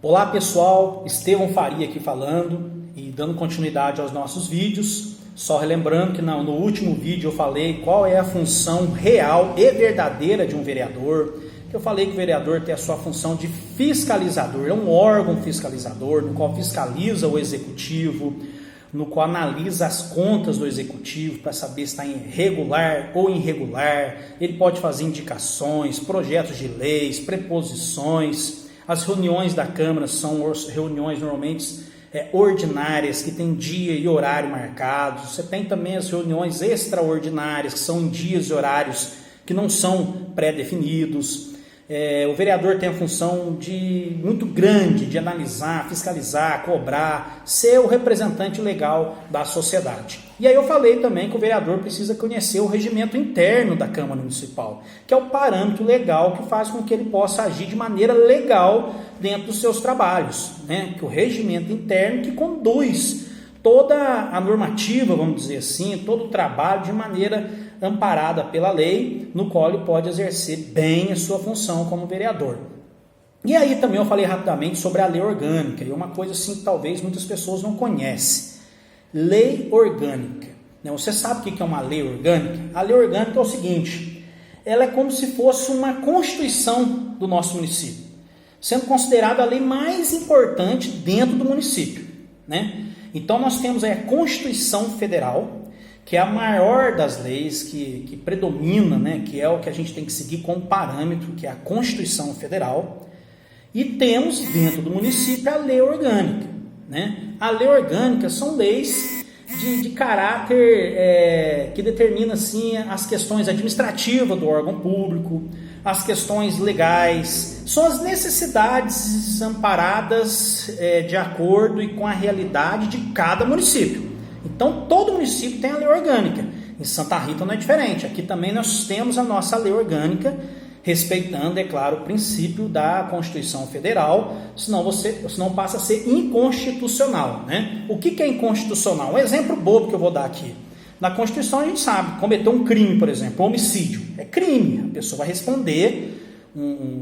Olá pessoal, Estevão Faria aqui falando e dando continuidade aos nossos vídeos. Só relembrando que no último vídeo eu falei qual é a função real e verdadeira de um vereador. Eu falei que o vereador tem a sua função de fiscalizador, é um órgão fiscalizador no qual fiscaliza o executivo, no qual analisa as contas do executivo para saber se está regular ou irregular. Ele pode fazer indicações, projetos de leis, preposições. As reuniões da Câmara são reuniões normalmente ordinárias, que tem dia e horário marcados. Você tem também as reuniões extraordinárias, que são em dias e horários que não são pré-definidos. O vereador tem a função muito grande de analisar, fiscalizar, cobrar, ser o representante legal da sociedade. E aí eu falei também que o vereador precisa conhecer o regimento interno da Câmara Municipal, que é o parâmetro legal que faz com que ele possa agir de maneira legal dentro dos seus trabalhos, né? Que o regimento interno que conduz toda a normativa, vamos dizer assim, todo o trabalho de maneira amparada pela lei, no qual ele pode exercer bem a sua função como vereador. E aí também eu falei rapidamente sobre a lei orgânica, e uma coisa assim que talvez muitas pessoas não conhecem. Lei orgânica. Você sabe o que é uma lei orgânica? A lei orgânica é o seguinte, ela é como se fosse uma constituição do nosso município, sendo considerada a lei mais importante dentro do município, né? Então nós temos a Constituição Federal, que é a maior das leis que predomina, né, que é o que a gente tem que seguir como parâmetro, que é a Constituição Federal, e temos dentro do município a lei orgânica, né? A lei orgânica são leis de caráter que determina assim, as questões administrativas do órgão público, as questões legais, são as necessidades amparadas de acordo e com a realidade de cada município. Então, todo município tem a lei orgânica. Em Santa Rita não é diferente. Aqui também nós temos a nossa lei orgânica, respeitando, é claro, o princípio da Constituição Federal, senão passa a ser inconstitucional, né? O que é inconstitucional? Um exemplo bobo que eu vou dar aqui. Na Constituição a gente sabe, cometer um crime, por exemplo, um homicídio, é crime. A pessoa vai responder,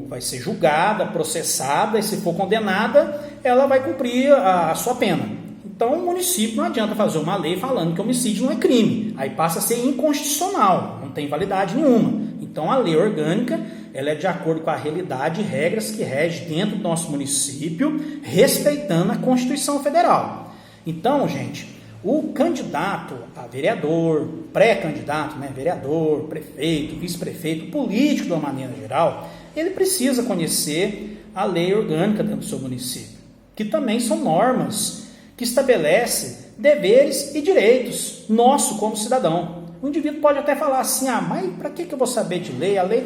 vai ser julgada, processada, e se for condenada, ela vai cumprir a sua pena. Então o município não adianta fazer uma lei falando que homicídio não é crime, aí passa a ser inconstitucional, não tem validade nenhuma. Então a lei orgânica, ela é de acordo com a realidade e regras que regem dentro do nosso município, respeitando a Constituição Federal. Então, gente, o candidato a vereador, pré-candidato, né, vereador, prefeito, vice-prefeito, político de uma maneira geral, ele precisa conhecer a lei orgânica dentro do seu município, que também são normas que estabelece deveres e direitos nosso como cidadão. O indivíduo pode até falar assim, mas para que eu vou saber de lei? A lei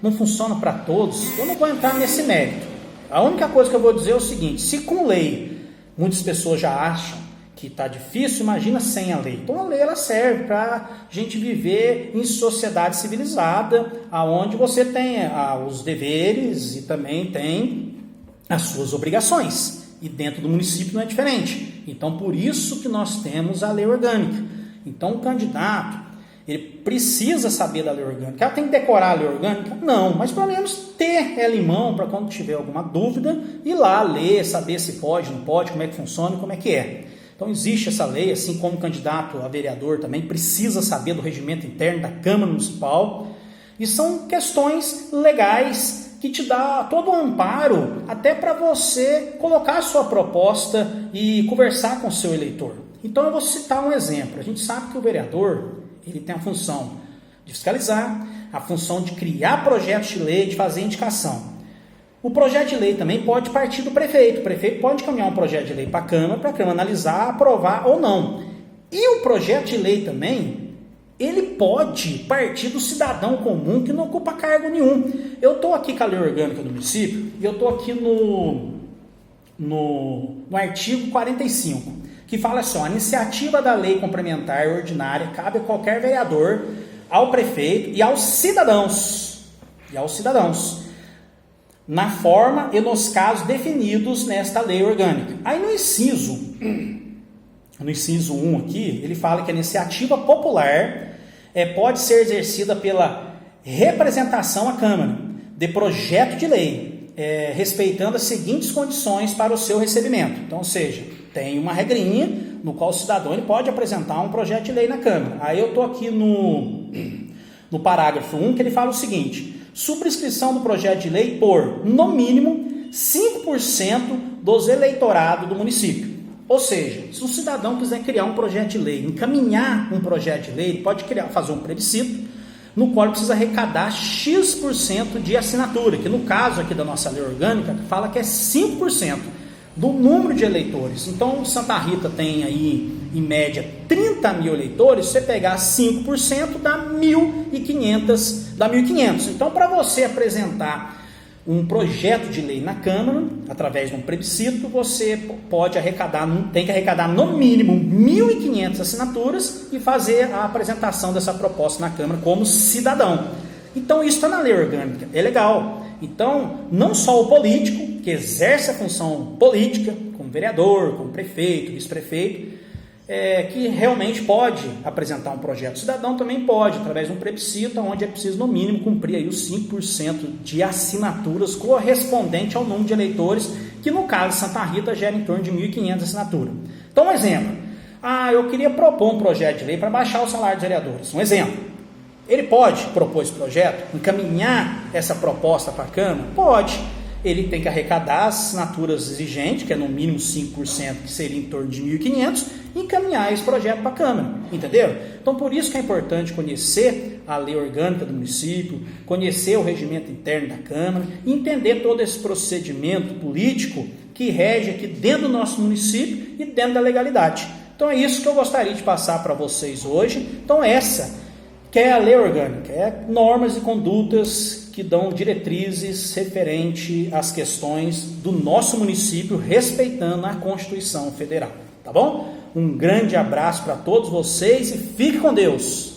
não funciona para todos. Eu não vou entrar nesse mérito. A única coisa que eu vou dizer é o seguinte, se com lei muitas pessoas já acham que está difícil, imagina sem a lei. Então a lei ela serve para a gente viver em sociedade civilizada, onde você tem os deveres e também tem as suas obrigações. E dentro do município não é diferente. Então, por isso que nós temos a lei orgânica. Então, o candidato, ele precisa saber da lei orgânica. Ela tem que decorar a lei orgânica? Não, mas pelo menos ter ela em mão para quando tiver alguma dúvida, ir lá ler, saber se pode, não pode, como é que funciona e como é que é. Então, existe essa lei, assim como o candidato a vereador também precisa saber do regimento interno da Câmara Municipal. E são questões legais que te dá todo o amparo até para você colocar a sua proposta e conversar com o seu eleitor. Então eu vou citar um exemplo. A gente sabe que o vereador ele tem a função de fiscalizar, a função de criar projetos de lei, de fazer indicação. O projeto de lei também pode partir do prefeito. O prefeito pode encaminhar um projeto de lei para a Câmara analisar, aprovar ou não. E o projeto de lei também ele pode partir do cidadão comum que não ocupa cargo nenhum. Eu estou aqui com a lei orgânica do município e eu estou aqui no artigo 45, que fala assim, a iniciativa da lei complementar ordinária cabe a qualquer vereador, ao prefeito e aos cidadãos, na forma e nos casos definidos nesta lei orgânica. Aí no inciso 1 aqui, ele fala que a iniciativa popular pode ser exercida pela representação à Câmara de projeto de lei respeitando as seguintes condições para o seu recebimento. Então, ou seja, tem uma regrinha no qual o cidadão ele pode apresentar um projeto de lei na Câmara. Aí eu estou aqui no parágrafo 1, que ele fala o seguinte: subscrição do projeto de lei por, no mínimo, 5% dos eleitorados do município. Ou seja, se um cidadão quiser criar um projeto de lei, encaminhar um projeto de lei, ele pode fazer um plebiscito, no qual ele precisa arrecadar X% de assinatura, que no caso aqui da nossa lei orgânica, fala que é 5% do número de eleitores. Então, Santa Rita tem aí, em média, 30 mil eleitores, se você pegar 5%, dá 1.500. Então, para você apresentar um projeto de lei na Câmara, através de um plebiscito, você pode tem que arrecadar no mínimo 1.500 assinaturas e fazer a apresentação dessa proposta na Câmara como cidadão. Então isso está na lei orgânica, é legal. Então não só o político, que exerce a função política, como vereador, como prefeito, vice-prefeito, que realmente pode apresentar um projeto. O cidadão também pode, através de um plebiscito, onde é preciso, no mínimo, cumprir aí os 5% de assinaturas correspondente ao número de eleitores, que no caso de Santa Rita gera em torno de 1.500 assinaturas. Então, um exemplo. Eu queria propor um projeto de lei para baixar o salário dos vereadores. Um exemplo. Ele pode propor esse projeto, encaminhar essa proposta para a Câmara? Pode. Ele tem que arrecadar as assinaturas exigentes, que é no mínimo 5%, que seria em torno de 1.500, e encaminhar esse projeto para a Câmara, entendeu? Então, por isso que é importante conhecer a lei orgânica do município, conhecer o regimento interno da Câmara, e entender todo esse procedimento político que rege aqui dentro do nosso município e dentro da legalidade. Então, é isso que eu gostaria de passar para vocês hoje. Então, essa que é a lei orgânica, normas e condutas que dão diretrizes referente às questões do nosso município, respeitando a Constituição Federal, tá bom? Um grande abraço para todos vocês e fique com Deus!